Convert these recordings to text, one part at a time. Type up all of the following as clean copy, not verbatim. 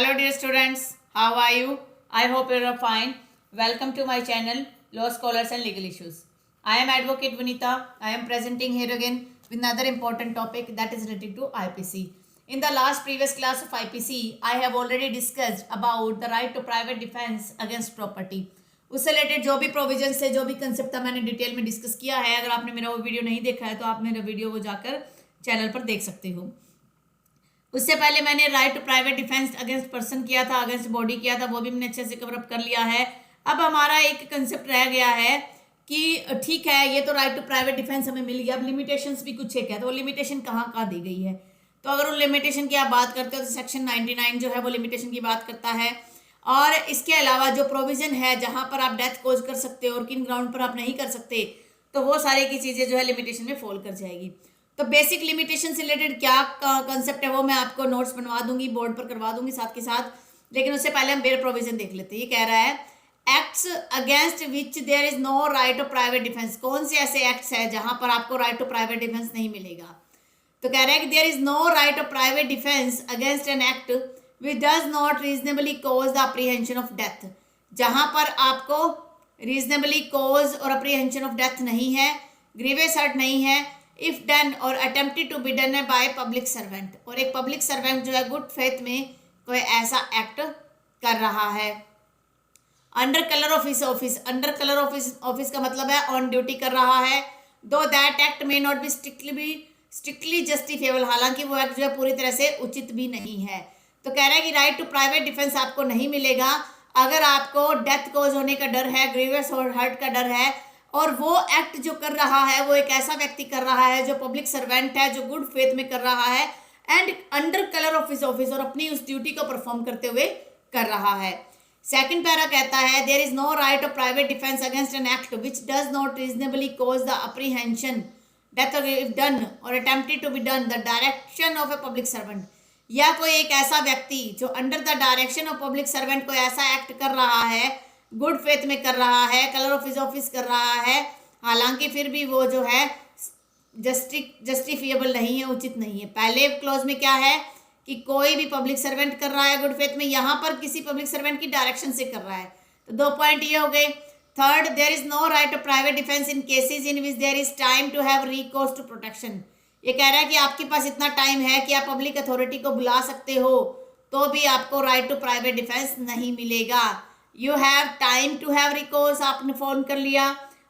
Hello dear students, how are you? I hope you are fine. Welcome to my channel Law Scholars and Legal Issues. I am Advocate Vinita. I am presenting here again with another important topic that is related to IPC. In the last previous class of IPC, I have already discussed about the right to private defense against property. उससे related जो भी provision है, जो भी concept था, मैंने detail में discuss किया है. अगर आपने मेरा वो वीडियो नहीं देखा है तो आप मेरा वीडियो वो जाकर चैनल पर देख सकते हो. उससे पहले मैंने right to private defence against person किया था, अगेंस्ट बॉडी किया था, वो भी मैंने अच्छे से कवर अप कर लिया है. अब हमारा एक कंसेप्ट रह गया है कि ठीक है, ये तो राइट टू प्राइवेट डिफेंस हमें मिल गया. अब लिमिटेशंस भी कुछ एक है, तो वो लिमिटेशन कहाँ दी गई है. तो अगर उन लिमिटेशन की आप बात करते हो तो सेक्शन 99 जो है वो लिमिटेशन की बात करता है. और इसके अलावा जो प्रोविजन है जहाँ पर आप डेथ कोज कर सकते हो और किन ग्राउंड पर आप नहीं कर सकते, तो वो सारी की चीज़ें जो है लिमिटेशन में फॉल कर जाएगी. तो बेसिक लिमिटेशन से रिलेटेड क्या कंसेप्ट है वो मैं आपको नोट्स बनवा दूंगी, बोर्ड पर करवा दूंगी साथ के साथ. लेकिन उससे पहले हम बेयर प्रोविजन देख लेते हैं. ये कह रहा है acts against which there is no right to private defence. कौन से ऐसे एक्ट्स है जहां पर आपको राइट टू प्राइवेट डिफेंस नहीं मिलेगा. तो कह रहा है कि there is no right to private defence against an act which does not reasonably cause the apprehension of death. जहां पर आपको रीजनेबली कॉज और अप्रीहेंशन ऑफ डेथ नहीं है, ग्रीवियस हर्ट नहीं है, if done or attempted to be done by public servant. और एक पब्लिक सर्वेंट जो है गुड फेथ में कोई ऐसा एक्ट कर रहा है under colour of his office. Under colour of his office का मतलब है ऑन ड्यूटी कर रहा है. दो that act may not be strictly justifiable. हालांकि वो एक्ट जो है पूरी तरह से उचित भी नहीं है. तो कह रहा है कि राइट टू प्राइवेट डिफेंस आपको नहीं मिलेगा अगर आपको डेथ कोज होने का डर है, ग्रीवियस हर्ट का डर है, और वो एक्ट जो कर रहा है वो एक ऐसा व्यक्ति कर रहा है जो पब्लिक सर्वेंट है, जो गुड फेथ में कर रहा है and under colour of his office, और अपनी उस ड्यूटी को परफॉर्म करते हुए कर रहा है. सेकंड पैरा कहता है there is no right of private defence against an act which does not reasonably cause the apprehension death if done or attempted to be done the direction of a public servant. या कोई एक ऐसा व्यक्ति जो under the direction of public servant कोई ऐसा act कर रहा है, गुड फेथ में कर रहा है, कलर ऑफ हिज ऑफिस कर रहा है, हालांकि फिर भी वो जो है जस्टिफिएबल नहीं है, उचित नहीं है. पहले क्लॉज में क्या है कि कोई भी पब्लिक सर्वेंट कर रहा है गुड फेथ में, यहाँ पर किसी पब्लिक सर्वेंट की डायरेक्शन से कर रहा है. तो 2 पॉइंट ये हो गए. Third, there is no right of private defence in cases in which there is time to have recourse to protection. ये कह रहा है कि आपके पास इतना टाइम है कि आप पब्लिक अथॉरिटी को बुला सकते हो, तो भी आपको राइट टू प्राइवेट डिफेंस नहीं मिलेगा. You have time to have recourse. आपने फ़ोन कर लिया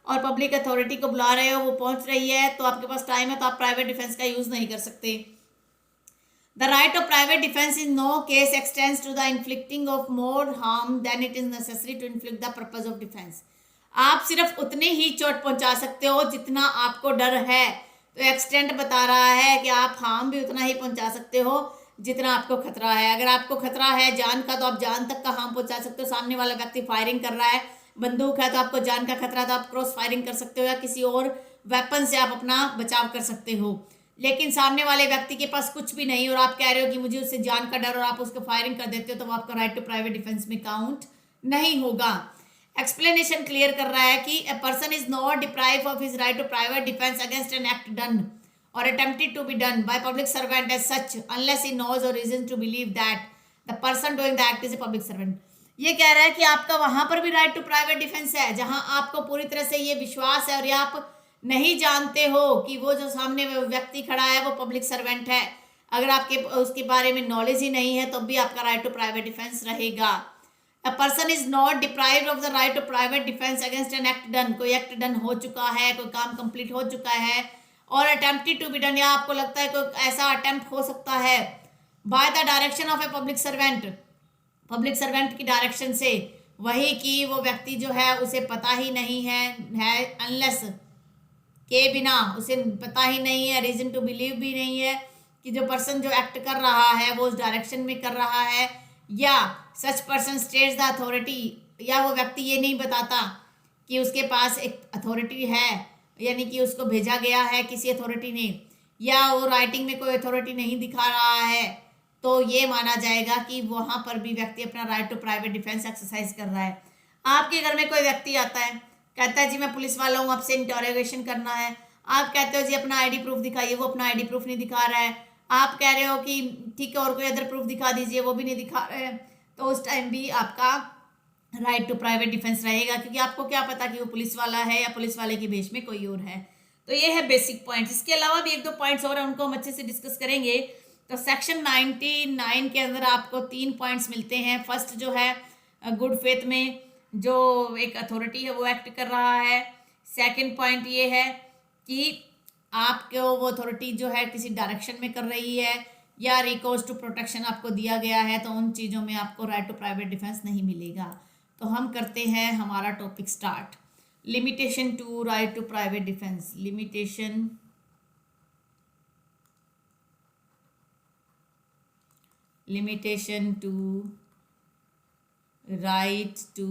और पब्लिक अथॉरिटी को बुला रहे हो, वो पहुंच रही है, तो आपके पास टाइम है, तो आप प्राइवेट डिफेंस का यूज़ नहीं कर सकते. The right of private defence in no case extends to the inflicting of more harm than it is necessary to inflict the purpose of defence. आप सिर्फ उतने ही चोट पहुंचा सकते हो जितना आपको डर है. तो एक्सटेंड बता रहा है कि आप हार्म भी उतना ही पहुंचा सकते हो जितना आपको खतरा है. अगर आपको खतरा है जान का, तो आप जान तक का हार्म पहुंचा सकते हो. सामने वाला व्यक्ति फायरिंग कर रहा है, बंदूक है, तो आपको जान का खतरा, तो आप क्रॉस फायरिंग कर सकते हो या किसी और वेपन से आप अपना बचाव कर सकते हो. लेकिन सामने वाले व्यक्ति के पास कुछ भी नहीं और आप कह रहे हो कि मुझे उससे जान का डर, और आप उसको फायरिंग कर देते हो, तो वो आपका राइट टू प्राइवेट डिफेंस में काउंट नहीं होगा. एक्सप्लेनेशन क्लियर कर रहा है कि a person is not deprive of his right to private defence against an act done or attempted to be done by public servant as such unless he knows or reason to believe that the person doing the act is a public servant. ये कह रहा है कि आपका वहां पर भी right to private defence है जहां आपको पूरी तरह से ये विश्वास है और ये आप नहीं जानते हो कि वो जो सामने व्यक्ति खड़ा है वो पब्लिक सर्वेंट है. अगर आपके उसके बारे में नॉलेज ही नहीं है तो भी आपका राइट टू प्राइवेट डिफेंस रहेगा. A person is not deprived of the right to private defense against an act done. कोई एक्ट डन हो चुका है, कोई काम कंप्लीट हो चुका है, और अटेम्प्टेड टू बी डन, या आपको लगता है कोई ऐसा अटेम्प्ट हो सकता है by the direction of a public servant, public servant की डायरेक्शन से, वही कि वो व्यक्ति जो है उसे पता ही नहीं है अनलेस के बिना उसे पता ही नहीं है, रीजन टू बिलीव भी नहीं है कि जो पर्सन जो एक्ट कर रहा है वो उस डायरेक्शन में कर रहा है, या such person states the authority, या वो व्यक्ति ये नहीं बताता कि उसके पास एक अथॉरिटी है, यानी कि उसको भेजा गया है किसी अथॉरिटी ने, या वो राइटिंग में कोई अथॉरिटी नहीं दिखा रहा है, तो ये माना जाएगा कि वहाँ पर भी व्यक्ति अपना right to private defence exercise कर रहा है. आपके घर में कोई व्यक्ति आता है, कहता है जी मैं पुलिस वाला हूँ, आपसे इंटरोगेशन करना है. आप कहते हो जी अपना आईडी प्रूफ दिखाइए, वो अपना आईडी प्रूफ नहीं दिखा रहा है. आप कह रहे हो कि ठीक है और कोई अदर प्रूफ दिखा दीजिए, वो भी नहीं दिखा रहे हैं, तो उस टाइम भी आपका राइट टू प्राइवेट डिफेंस रहेगा, क्योंकि आपको क्या पता कि वो पुलिस वाला है या पुलिस वाले के भेष में कोई और है। तो ये है बेसिक पॉइंट्स। इसके अलावा भी एक दो पॉइंट्स और हैं, उनको हम अच्छे से डिस्कस करेंगे। तो सेक्शन 99 के अंदर आपको 3 पॉइंट्स मिलते हैं। फर्स्ट जो है गुड फेथ में जो एक अथॉरिटी है वो एक्ट कर रहा है। सेकंड पॉइंट ये है कि आपको वो अथॉरिटी जो है किसी डायरेक्शन में कर रही है या रिकोर्स टू प्रोटेक्शन आपको दिया गया है, तो उन चीज़ों में आपको राइट टू प्राइवेट डिफेंस नहीं मिलेगा। तो हम करते हैं हमारा topic start. Limitation to right to private defence. Limitation to right to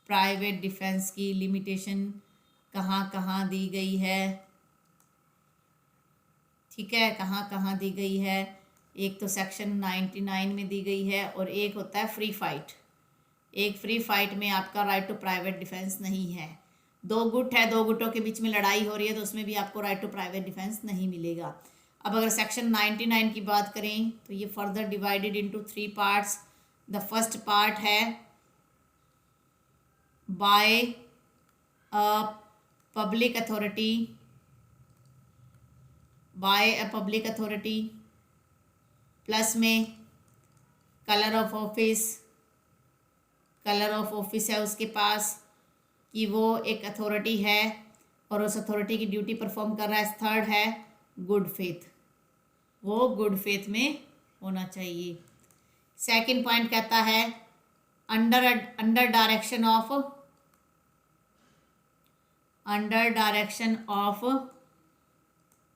private defence की लिमिटेशन कहाँ कहाँ दी गई है, ठीक है, कहाँ कहाँ दी गई है। एक तो सेक्शन 99 में दी गई है और एक होता है फ्री फाइट। एक फ्री फाइट में आपका राइट टू प्राइवेट डिफेंस नहीं है। दो गुट है, दो गुटों के बीच में लड़ाई हो रही है, तो उसमें भी आपको राइट टू प्राइवेट डिफेंस नहीं मिलेगा। अब अगर सेक्शन 99 की बात करें तो ये further divided into 3 parts. The first part है by a public authority, by a public authority plus में colour of office. Colour of office है उसके पास कि वो एक अथॉरिटी है और उस अथॉरिटी की ड्यूटी परफॉर्म कर रहा है। थर्ड है गुड फेथ, वो गुड फेथ में होना चाहिए। सेकंड पॉइंट कहता है under direction of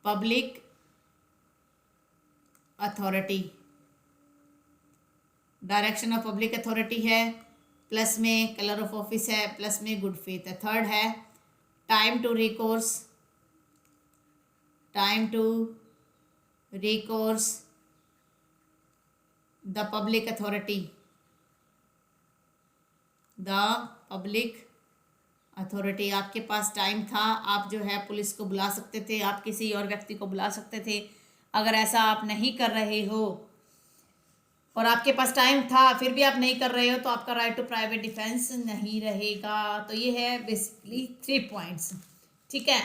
public authority. Direction of public authority है, प्लस में कलर ऑफ ऑफिस है, प्लस में गुड फेथ है। थर्ड है time to recourse the public authority. आपके पास टाइम था, आप जो है पुलिस को बुला सकते थे, आप किसी और व्यक्ति को बुला सकते थे। अगर ऐसा आप नहीं कर रहे हो और आपके पास टाइम था फिर भी आप नहीं कर रहे हो, तो आपका राइट टू प्राइवेट डिफेंस नहीं रहेगा। तो ये है बेसिकली 3 पॉइंट्स, ठीक है।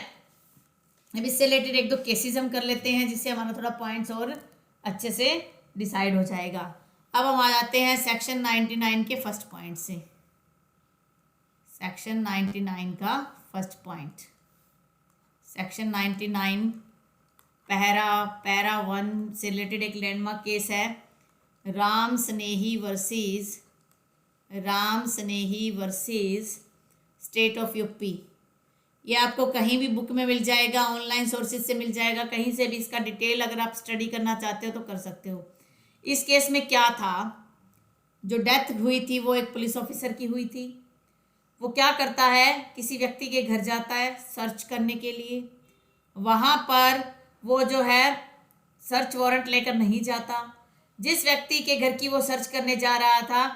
अब इससे रिलेटेड एक दो केसेस हम कर लेते हैं, जिससे हमारा थोड़ा पॉइंट्स और अच्छे से डिसाइड हो जाएगा। अब हम आ जाते हैं सेक्शन 99 के फर्स्ट पॉइंट से। सेक्शन 99 का फर्स्ट पॉइंट, सेक्शन 99 पैरा 1 से रिलेटेड एक लैंडमार्क केस है, राम स्नेही वर्सेस स्टेट ऑफ यूपी। ये आपको कहीं भी बुक में मिल जाएगा, ऑनलाइन सोर्सेज से मिल जाएगा, कहीं से भी इसका डिटेल अगर आप स्टडी करना चाहते हो तो कर सकते हो। इस केस में क्या था, जो डेथ हुई थी वो एक पुलिस ऑफिसर की हुई थी। वो क्या करता है, किसी व्यक्ति के घर जाता है सर्च करने के लिए। वहाँ पर वो जो है सर्च वारंट लेकर नहीं जाता। जिस व्यक्ति के घर की वो सर्च करने जा रहा था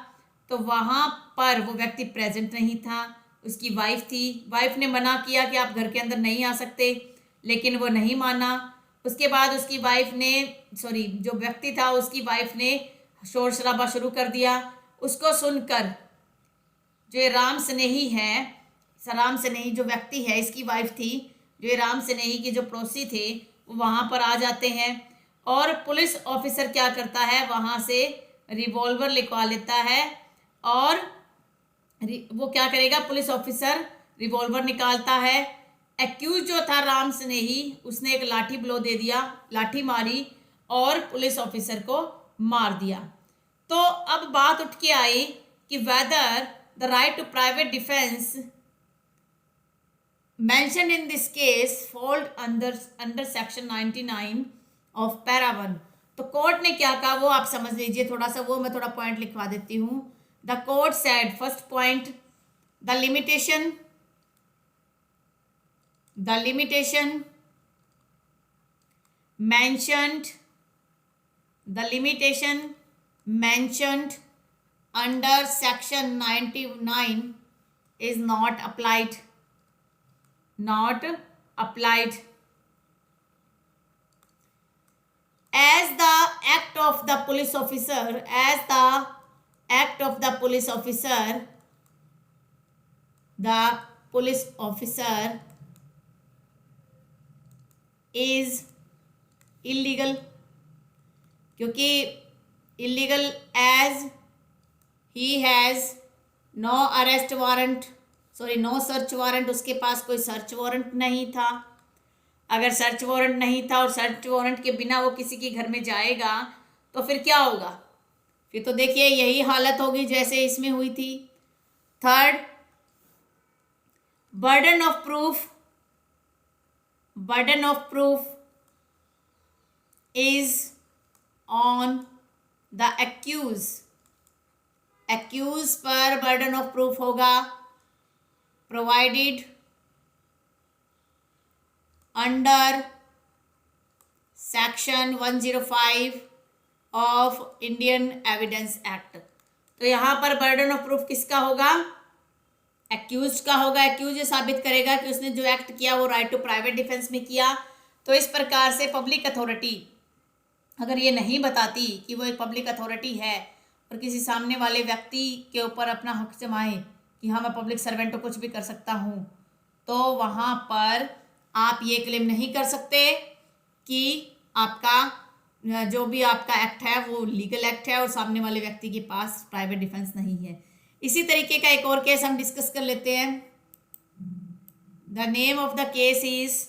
तो वहाँ पर वो व्यक्ति प्रेजेंट नहीं था, उसकी वाइफ थी। वाइफ ने मना किया कि आप घर के अंदर नहीं आ सकते, लेकिन वो नहीं माना। उसके बाद उसकी वाइफ ने जो व्यक्ति था उसकी वाइफ ने शोर शराबा शुरू कर दिया। उसको सुनकर जो ये राम स्नेही जो व्यक्ति है, इसकी वाइफ थी, जो ये राम स्नेही के जो पड़ोसी थे वो वहाँ पर आ जाते हैं। और पुलिस ऑफिसर क्या करता है, वहाँ से रिवॉल्वर लिखवा लेता है। और वो क्या करेगा, पुलिस ऑफिसर रिवॉल्वर निकालता है। एक्यूज जो था राम स्नेही, उसने एक लाठी ब्लो दे दिया, लाठी मारी और पुलिस ऑफिसर को मार दिया। तो अब बात उठ के आई कि whether the right to private defence mentioned in this case fall under section 99 of para 1। तो कोर्ट ने क्या कहा वो आप समझ लीजिए थोड़ा सा, वो मैं थोड़ा पॉइंट लिखवा देती हूँ। The court said, first point, the limitation mentioned under section 99 is not applied। as the act of the police officer, as the act of the police officer, the police officer is illegal, क्योंकि illegal as he has no arrest warrant, sorry know search warrant, उसके पास कोई search warrant नहीं था। अगर search warrant नहीं था और search warrant के बिना वो किसी के घर में जाएगा तो फिर क्या होगा? फिर तो देखिए यही हालत होगी जैसे इसमें हुई थी। Third, burden of proof, burden of proof is on the accuse, accuse पर बर्डन ऑफ प्रूफ होगा, provided under section 105 of Indian Evidence Act. तो यहाँ पर बर्डन ऑफ प्रूफ किसका होगा? एक्यूज का होगा। एक्यूज ये साबित करेगा कि उसने जो एक्ट किया वो राइट टू प्राइवेट डिफेंस में किया। तो इस प्रकार से पब्लिक अथॉरिटी अगर ये नहीं बताती कि वो एक पब्लिक अथॉरिटी है और किसी सामने वाले व्यक्ति के ऊपर अपना हक जमाए कि हाँ मैं पब्लिक सर्वेंट तो कुछ भी कर सकता हूँ, तो वहाँ पर आप ये क्लेम नहीं कर सकते कि आपका जो भी आपका एक्ट है वो लीगल एक्ट है और सामने वाले व्यक्ति के पास प्राइवेट डिफेंस नहीं है। इसी तरीके का एक और केस हम डिस्कस कर लेते हैं। The name of the case is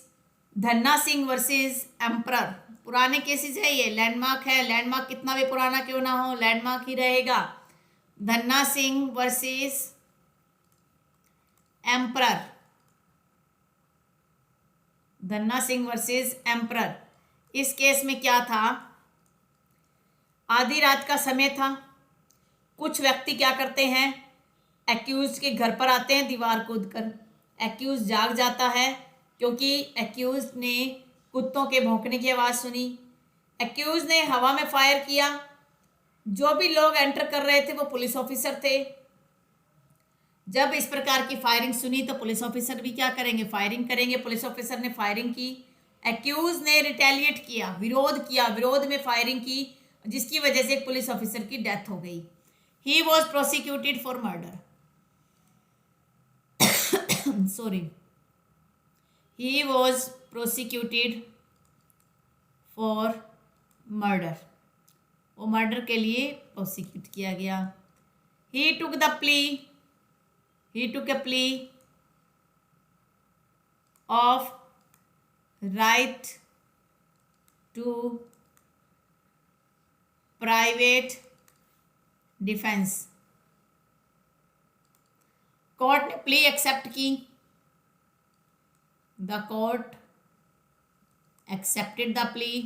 Dhanna Singh versus emperor. पुराने केसेस है, ये लैंडमार्क है, लैंडमार्क कितना भी पुराना क्यों ना हो लैंडमार्क ही रहेगा। Dhanna Singh versus emperor, Dhanna Singh versus emperor. इस केस में क्या था, आधी रात का समय था, कुछ व्यक्ति क्या करते हैं, एक्यूज के घर पर आते हैं दीवार कूदकर। एक्यूज जाग जाता है क्योंकि एक्यूज ने कुत्तों के भौंकने की आवाज़ सुनी। एक्यूज ने हवा में फायर किया। जो भी लोग एंटर कर रहे थे वो पुलिस ऑफिसर थे। जब इस प्रकार की फायरिंग सुनी तो पुलिस ऑफिसर भी क्या करेंगे, फायरिंग करेंगे। पुलिस ऑफिसर ने फायरिंग की, एक्यूज ने रिटेलिएट किया, विरोध किया, विरोध में फायरिंग की, जिसकी वजह से एक पुलिस ऑफिसर की डेथ हो गई। He was prosecuted for murder, sorry, he was prosecuted for murder, वो मर्डर के लिए प्रोसिक्यूट किया गया। He took the plea, he took a plea of right to private defense। Court ने प्ली एक्सेप्ट की, the court accepted the plea,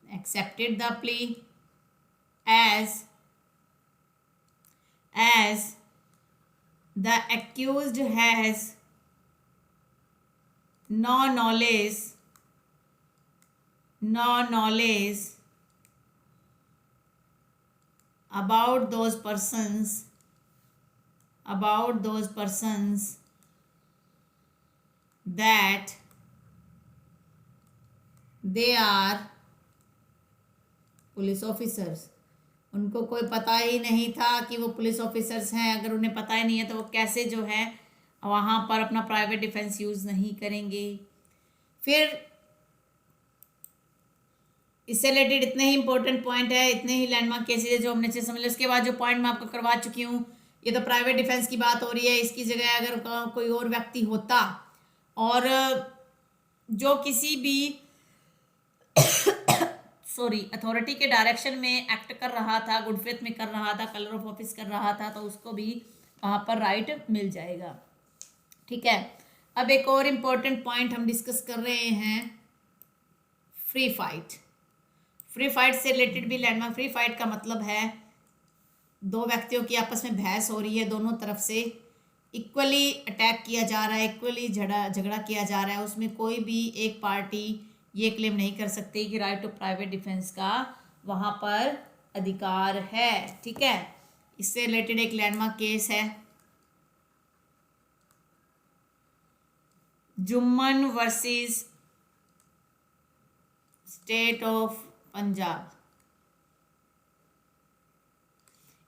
accepted the plea as the accused has no knowledge about those persons that they are police officers. उनको कोई पता ही नहीं था कि वो police officers हैं। अगर उन्हें पता ही नहीं है तो वो कैसे जो है वहाँ पर अपना प्राइवेट डिफेंस यूज़ नहीं करेंगे। फिर इससे रिलेटेड इतने ही इंपॉर्टेंट पॉइंट है, इतने ही लैंडमार्क केसेस है जो हमने अच्छे समझ लिया। उसके बाद जो पॉइंट मैं आपको करवा चुकी हूँ, ये तो प्राइवेट डिफेंस की बात हो रही है। इसकी जगह अगर कोई और व्यक्ति होता और जो किसी भी सॉरी अथॉरिटी के डायरेक्शन में एक्ट कर रहा था, गुड फेथ में कर रहा था, कलर ऑफ ऑफिस कर रहा था, तो उसको भी वहाँ पर राइट मिल जाएगा। ठीक है, अब एक और इम्पोर्टेंट पॉइंट हम डिस्कस कर रहे हैं, फ्री फाइट। फ्री फाइट से रिलेटेड भी लैंडमार्क। फ्री फाइट का मतलब है दो व्यक्तियों की आपस में बहस हो रही है, दोनों तरफ से इक्वली अटैक किया जा रहा है, इक्वली झगड़ा किया जा रहा है। उसमें कोई भी एक पार्टी ये क्लेम नहीं कर सकती कि राइट टू प्राइवेट डिफेंस का वहाँ पर अधिकार है। ठीक है, इससे रिलेटेड एक लैंडमार्क केस है, Jumman versus state of Punjab.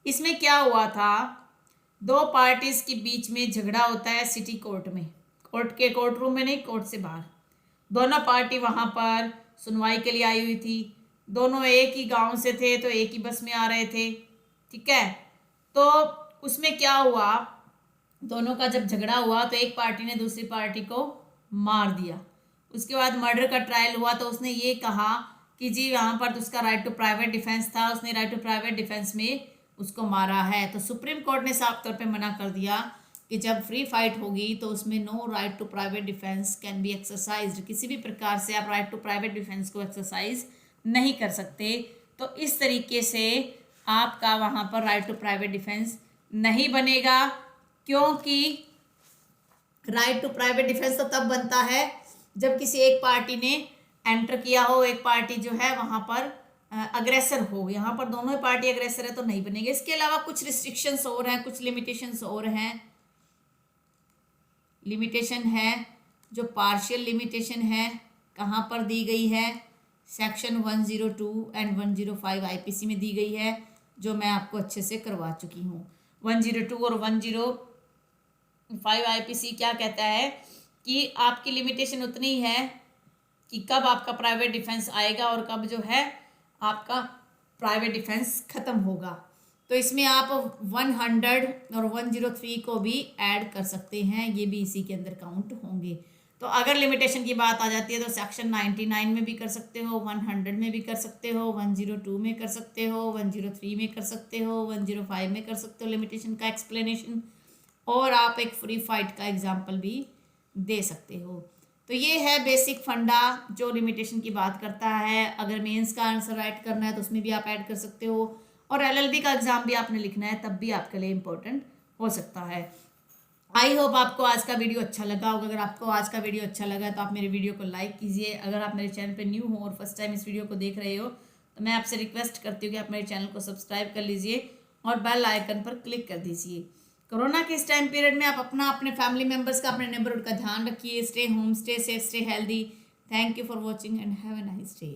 इसमें क्या हुआ था, दो पार्टीज के बीच में झगड़ा होता है सिटी कोर्ट में, कोर्ट रूम में नहीं, कोर्ट से बाहर। दोनों पार्टी वहां पर सुनवाई के लिए आई हुई थी, दोनों एक ही गांव से थे तो एक ही बस में आ रहे थे, ठीक है। तो उसमें क्या हुआ, दोनों का जब झगड़ा हुआ तो एक पार्टी ने दूसरी पार्टी को मार दिया। उसके बाद मर्डर का ट्रायल हुआ तो उसने ये कहा कि जी यहाँ पर तो उसका राइट टू प्राइवेट डिफेंस था, उसने राइट टू प्राइवेट डिफेंस में उसको मारा है। तो सुप्रीम कोर्ट ने साफ तौर पे मना कर दिया कि जब फ्री फाइट होगी तो उसमें no right to private defence can be exercised, किसी भी प्रकार से आप राइट टू प्राइवेट डिफेंस को एक्सरसाइज नहीं कर सकते। तो इस तरीके से आपका वहाँ पर राइट टू प्राइवेट डिफेंस नहीं बनेगा, क्योंकि राइट टू प्राइवेट डिफेंस तो तब बनता है जब किसी एक पार्टी ने एंटर किया हो, एक पार्टी जो है वहाँ पर अग्रेसर हो। यहाँ पर दोनों ही पार्टी अग्रेसर है तो नहीं बनेगा। इसके अलावा कुछ रिस्ट्रिक्शंस और हैं, कुछ लिमिटेशंस और हैं। लिमिटेशन है जो पार्शियल लिमिटेशन है, कहाँ पर दी गई है, सेक्शन 102 एंड 105 आईपीसी में दी गई है, जो मैं आपको अच्छे से करवा चुकी हूँ। 102 और 105 आईपीसी क्या कहता है कि आपकी लिमिटेशन उतनी है कि कब आपका प्राइवेट डिफेंस आएगा और कब जो है आपका प्राइवेट डिफेंस ख़त्म होगा। तो इसमें आप 100 और 103 को भी ऐड कर सकते हैं, ये भी इसी के अंदर काउंट होंगे। तो अगर लिमिटेशन की बात आ जाती है तो सेक्शन 99 में भी कर सकते हो, 100 में भी कर सकते हो, 102 में कर सकते हो, 103 में कर सकते हो, 105 में कर सकते हो लिमिटेशन का एक्सप्लेनेशन, और आप एक फ्री फाइट का एग्जाम्पल भी दे सकते हो। तो ये है बेसिक फंडा जो लिमिटेशन की बात करता है। अगर मेंस का आंसर राइट करना है तो उसमें भी आप ऐड कर सकते हो, और एलएलबी का एग्जाम भी आपने लिखना है तब भी आपके लिए इम्पोर्टेंट हो सकता है। आई होप आपको आज का वीडियो अच्छा लगा होगा। अगर आपको आज का वीडियो अच्छा लगा तो आप मेरे वीडियो को लाइक कीजिए। अगर आप मेरे चैनल पे न्यू हो और फर्स्ट टाइम इस वीडियो को देख रहे हो तो मैं आपसे रिक्वेस्ट करती हूँ कि आप मेरे चैनल को सब्सक्राइब कर लीजिए और बेल आइकन पर क्लिक कर दीजिए। कोरोना के इस टाइम पीरियड में आप अपने फैमिली मेम्बर्स का, अपने नेबरहुड का ध्यान रखिए। Stay home, stay safe, stay healthy. Thank you for watching and have a nice day.